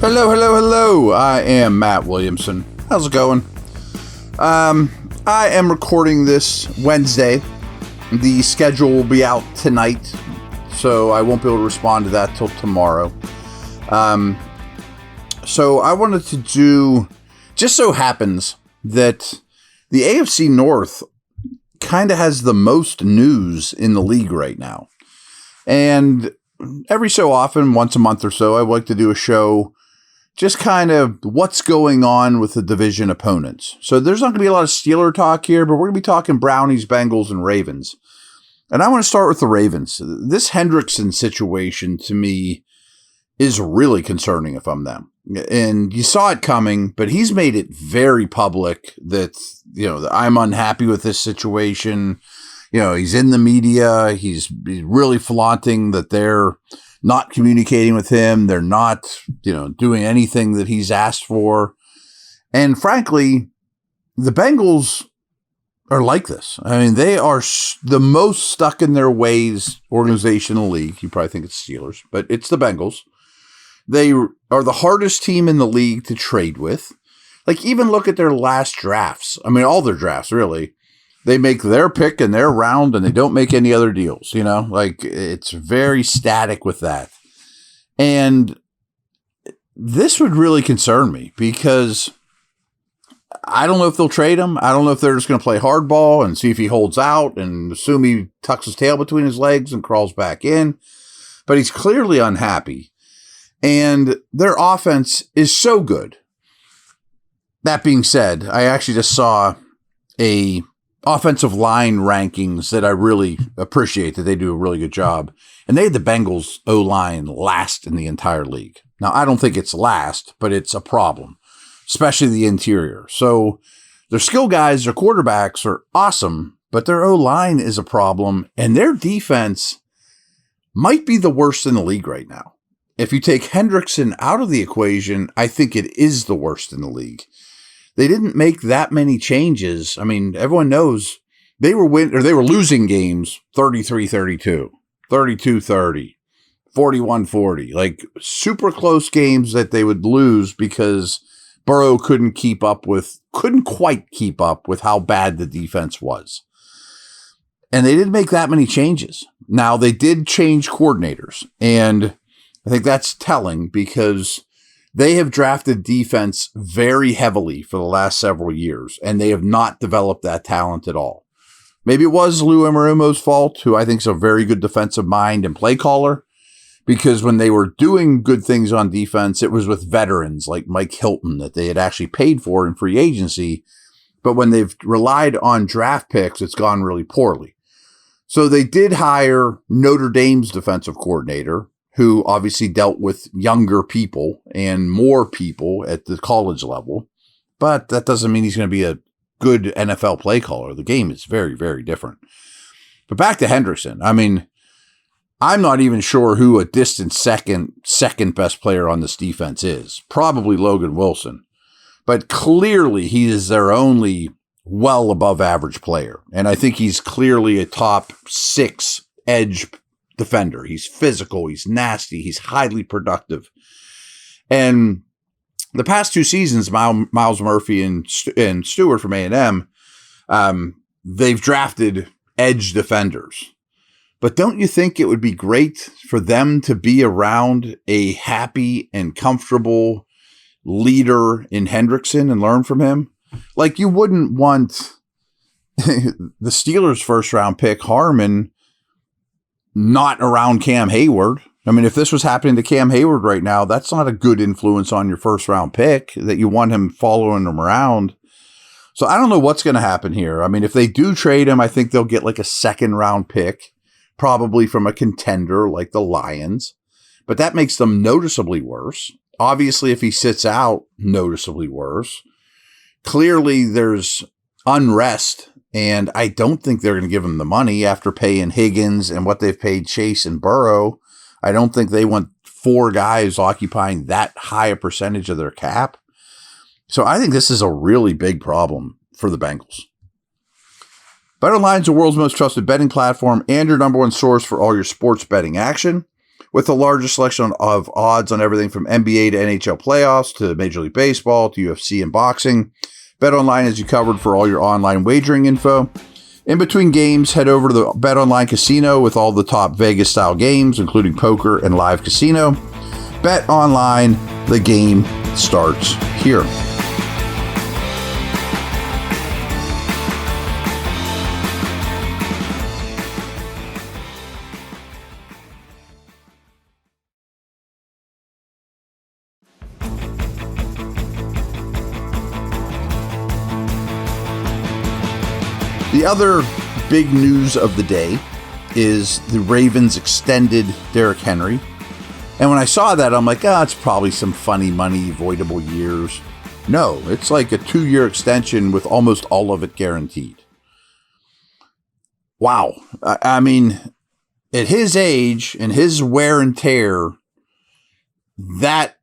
Hello, hello, hello. I am Matt Williamson. How's it going? I am recording this Wednesday. The schedule will be out tonight, so I won't be able to respond to that till tomorrow. So I wanted to do, just so happens that the AFC North kind of has the most news in the league right now. And every so often, once a month or so, I like to do a show just kind of what's going on with the division opponents. So there's not going to be a lot of Steeler talk here, but we're going to be talking Brownies, Bengals, and Ravens. And I want to start with the Ravens. This Hendrickson situation, to me, is really concerning if I'm them. And you saw it coming, but he's made it very public that, that I'm unhappy with this situation. He's in the media. He's really flaunting that they're not communicating with him. They're not, doing anything that he's asked for. And frankly, the Bengals are like this. I mean, they are the most stuck in their ways organization in the league. You probably think it's Steelers, but it's the Bengals. They are the hardest team in the league to trade with. Like, even look at their last drafts. I mean, all their drafts, really. They make their pick in their round and they don't make any other deals, like it's very static with that. And this would really concern me because I don't know if they'll trade him. I don't know if they're just going to play hardball and see if he holds out and assume he tucks his tail between his legs and crawls back in. But he's clearly unhappy and their offense is so good. That being said, I actually just saw a offensive line rankings that I really appreciate, that they do a really good job. And they had the Bengals O-line last in the entire league. Now, I don't think it's last, but it's a problem, especially the interior. So their skill guys, their quarterbacks are awesome, but their O-line is a problem. And their defense might be the worst in the league right now. If you take Hendrickson out of the equation, I think it is the worst in the league. They didn't make that many changes. I mean, everyone knows they were losing games 33-32, 32-30, 41-40, like super close games that they would lose because Burrow couldn't quite keep up with how bad the defense was. And they didn't make that many changes. Now, they did change coordinators, and I think that's telling because they have drafted defense very heavily for the last several years, and they have not developed that talent at all. Maybe it was Lou Anarumo's fault, who I think is a very good defensive mind and play caller, because when they were doing good things on defense, it was with veterans like Mike Hilton that they had actually paid for in free agency. But when they've relied on draft picks, it's gone really poorly. So they did hire Notre Dame's defensive coordinator, who obviously dealt with younger people and more people at the college level. But that doesn't mean he's going to be a good NFL play caller. The game is very, very different. But back to Hendrickson. I mean, I'm not even sure who a distant second best player on this defense is. Probably Logan Wilson. But clearly he is their only well above average player. And I think he's clearly a top 6 edge defender. He's physical. He's nasty. He's highly productive. And the past 2 seasons, Miles Murphy and Stewart from A&M, they've drafted edge defenders. But don't you think it would be great for them to be around a happy and comfortable leader in Hendrickson and learn from him? Like, you wouldn't want the Steelers' first round pick, Harmon, not around Cam Hayward. I mean, if this was happening to Cam Hayward right now, that's not a good influence on your first round pick that you want him following him around. So I don't know what's going to happen here. I mean, if they do trade him, I think they'll get like a second round pick, probably from a contender like the Lions, but that makes them noticeably worse. Obviously, if he sits out, noticeably worse. Clearly, there's unrest, and I don't think they're going to give him the money after paying Higgins and what they've paid Chase and Burrow. I don't think they want 4 guys occupying that high a percentage of their cap. So I think this is a really big problem for the Bengals. BetOnline is the world's most trusted betting platform and your number one source for all your sports betting action. with the largest selection of odds on everything from NBA to NHL playoffs to Major League Baseball to UFC and boxing. BetOnline has you covered for all your online wagering info. In between games, head over to the BetOnline Casino with all the top Vegas-style games, including poker and live casino. BetOnline, the game starts here. The other big news of the day is the Ravens extended Derrick Henry. And when I saw that, I'm like, it's probably some funny money, voidable years. No, it's like a 2-year extension with almost all of it guaranteed. Wow. I mean, at his age and his wear and tear, that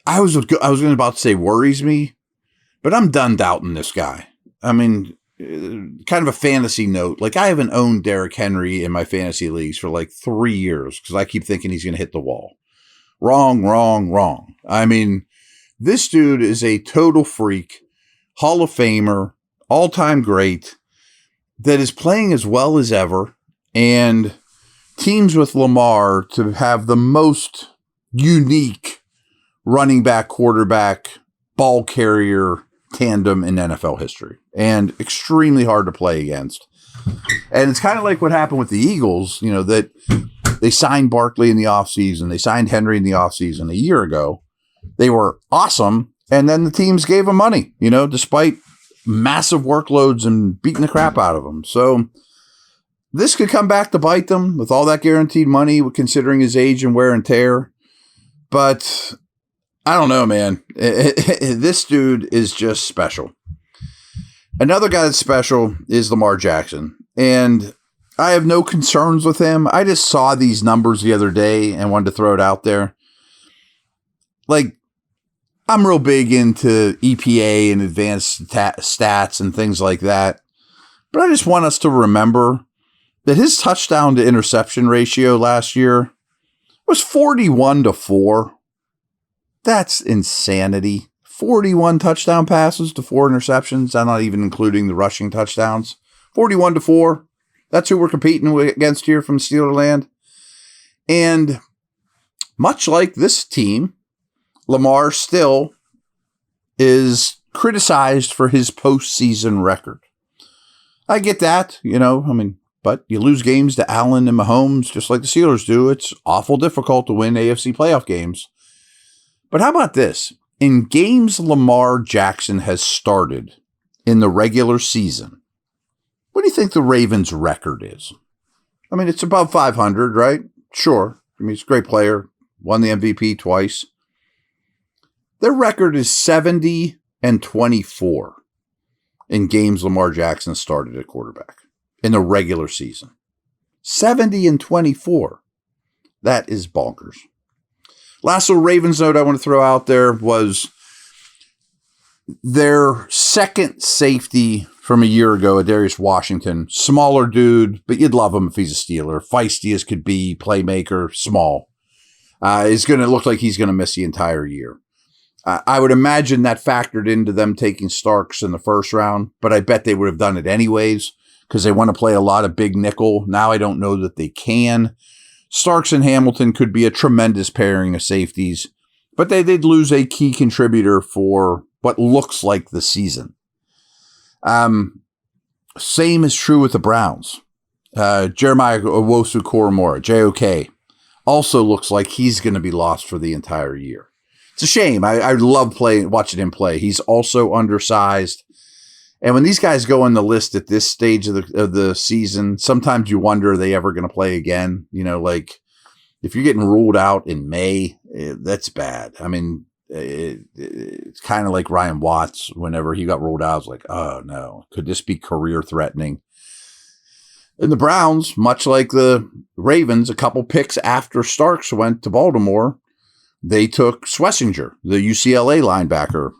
I was about to say worries me, but I'm done doubting this guy. I mean, kind of a fantasy note. Like, I haven't owned Derrick Henry in my fantasy leagues for like 3 years because I keep thinking he's going to hit the wall. Wrong. I mean, this dude is a total freak, Hall of Famer, all-time great that is playing as well as ever, and teams with Lamar to have the most unique running back, quarterback, ball carrier tandem in NFL history, and extremely hard to play against. And it's kind of like what happened with the Eagles, that they signed Barkley in the offseason, they signed Henry in the offseason a year ago. They were awesome, and then the teams gave them money, despite massive workloads and beating the crap out of them. So this could come back to bite them with all that guaranteed money, considering his age and wear and tear. But I don't know, man. This dude is just special. Another guy that's special is Lamar Jackson. And I have no concerns with him. I just saw these numbers the other day and wanted to throw it out there. Like, I'm real big into EPA and advanced stats and things like that. But I just want us to remember that his touchdown to interception ratio last year was 41-4. That's insanity. 41 touchdown passes to 4 interceptions. I'm not even including the rushing touchdowns. 41-4. That's who we're competing against here from Steelerland. And much like this team, Lamar still is criticized for his postseason record. I get that, but you lose games to Allen and Mahomes just like the Steelers do. It's awful difficult to win AFC playoff games. But how about this? In games Lamar Jackson has started in the regular season, what do you think the Ravens' record is? I mean, it's above 500, right? Sure. I mean, he's a great player. Won the MVP twice. Their record is 70-24 in games Lamar Jackson started at quarterback in the regular season. 70-24. That is bonkers. Last little Ravens note I want to throw out there was their second safety from a year ago, Darius Washington. Smaller dude, but you'd love him if he's a Steeler. Feisty as could be, playmaker, small. Is going to look like he's going to miss the entire year. I would imagine that factored into them taking Starks in the first round, but I bet they would have done it anyways because they want to play a lot of big nickel. Now I don't know that they can. Starks and Hamilton could be a tremendous pairing of safeties, but they did lose a key contributor for what looks like the season. Same is true with the Browns. Jeremiah Owusu-Koramoah, JOK, also looks like he's going to be lost for the entire year. It's a shame. I love watching him play. He's also undersized. And when these guys go on the list at this stage of the season, sometimes you wonder, are they ever going to play again? Like if you're getting ruled out in May, that's bad. I mean, it's kind of like Ryan Watts. Whenever he got ruled out, I was like, oh no, could this be career threatening? And the Browns, much like the Ravens, a couple picks after Starks went to Baltimore, they took Schlesinger, the UCLA linebacker,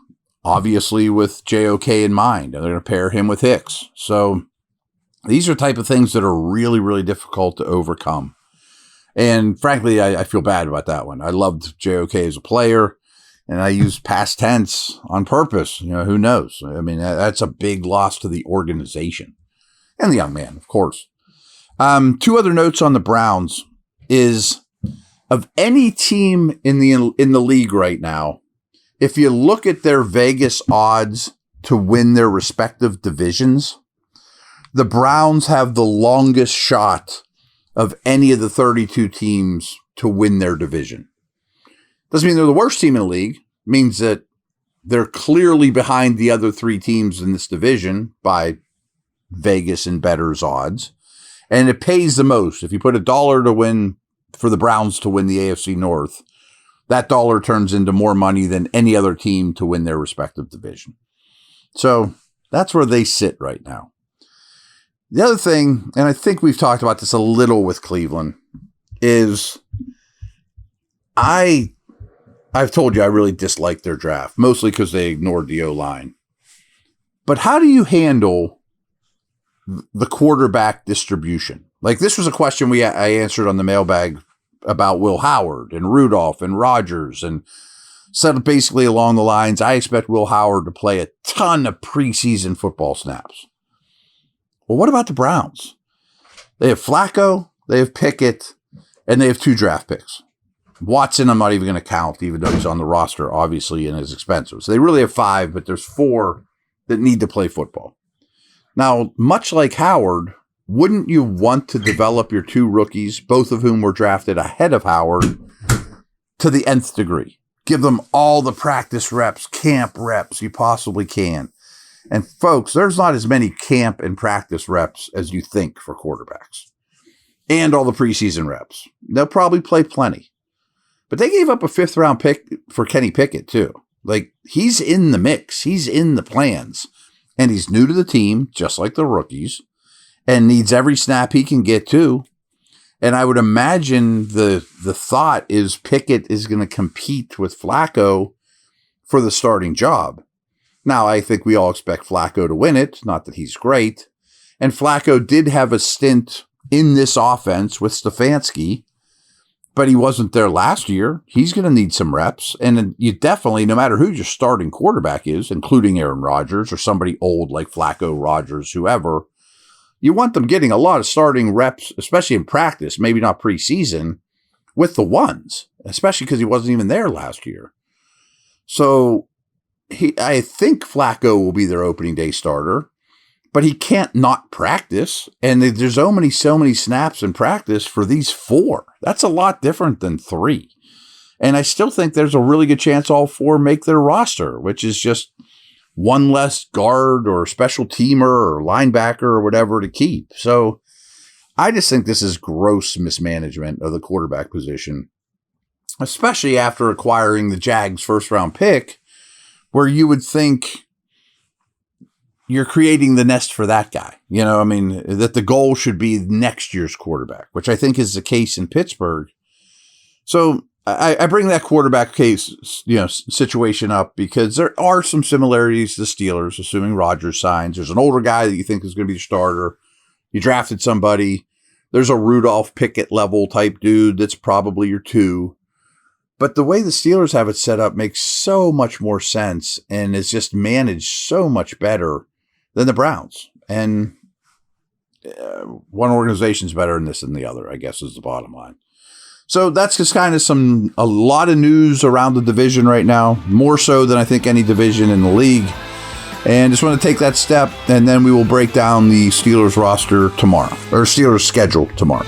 obviously with JOK in mind, and they're going to pair him with Hicks. So these are type of things that are really, really difficult to overcome. And frankly, I feel bad about that one. I loved JOK as a player, and I used past tense on purpose. Who knows? I mean, that's a big loss to the organization and the young man, of course. Two other notes on the Browns is, of any team in the league right now, if you look at their Vegas odds to win their respective divisions, the Browns have the longest shot of any of the 32 teams to win their division. Doesn't mean they're the worst team in the league. It means that they're clearly behind the other three teams in this division by Vegas and bettors odds. And it pays the most. If you put $1 to win for the Browns to win the AFC North, that dollar turns into more money than any other team to win their respective division. So that's where they sit right now. The other thing, and I think we've talked about this a little with Cleveland, is I've told you I really dislike their draft, mostly because they ignored the O-line. But how do you handle the quarterback distribution? Like, this was a question I answered on the mailbag about Will Howard and Rudolph and Rodgers, and said basically along the lines, I expect Will Howard to play a ton of preseason football snaps. Well, what about the Browns? They have Flacco, they have Pickett, and they have 2 draft picks. Watson, I'm not even going to count, even though he's on the roster, obviously, and is expensive. So they really have 5, but there's 4 that need to play football. Now, much like Howard, wouldn't you want to develop your 2 rookies, both of whom were drafted ahead of Howard, to the nth degree? Give them all the practice reps, camp reps you possibly can. And folks, there's not as many camp and practice reps as you think for quarterbacks. And all the preseason reps. They'll probably play plenty. But they gave up a 5th round pick for Kenny Pickett too. Like, he's in the mix. He's in the plans. And he's new to the team, just like the rookies, and needs every snap he can get too. And I would imagine the thought is Pickett is going to compete with Flacco for the starting job. Now, I think we all expect Flacco to win it, not that he's great. And Flacco did have a stint in this offense with Stefanski, but he wasn't there last year. He's going to need some reps. And you definitely, no matter who your starting quarterback is, including Aaron Rodgers or somebody old like Flacco, Rodgers, whoever, you want them getting a lot of starting reps, especially in practice, maybe not preseason, with the ones, especially because he wasn't even there last year. So I think Flacco will be their opening day starter, but he can't not practice. And there's so many snaps in practice for these 4. That's a lot different than 3. And I still think there's a really good chance all 4 make their roster, which is just one less guard or special teamer or linebacker or whatever to keep. So I just think this is gross mismanagement of the quarterback position, especially after acquiring the Jags' 1st round pick, where you would think you're creating the nest for that guy. That the goal should be next year's quarterback, which I think is the case in Pittsburgh. So I bring that quarterback case, situation up because there are some similarities to the Steelers, assuming Rodgers signs. There's an older guy that you think is going to be the starter. You drafted somebody. There's a Rudolph Pickett level type dude that's probably your 2. But the way the Steelers have it set up makes so much more sense and is just managed so much better than the Browns. And one organization's better than this than the other, I guess, is the bottom line. So that's just kind of a lot of news around the division right now, more so than I think any division in the league. And just want to take that step, and then we will break down the Steelers roster tomorrow, or Steelers schedule tomorrow.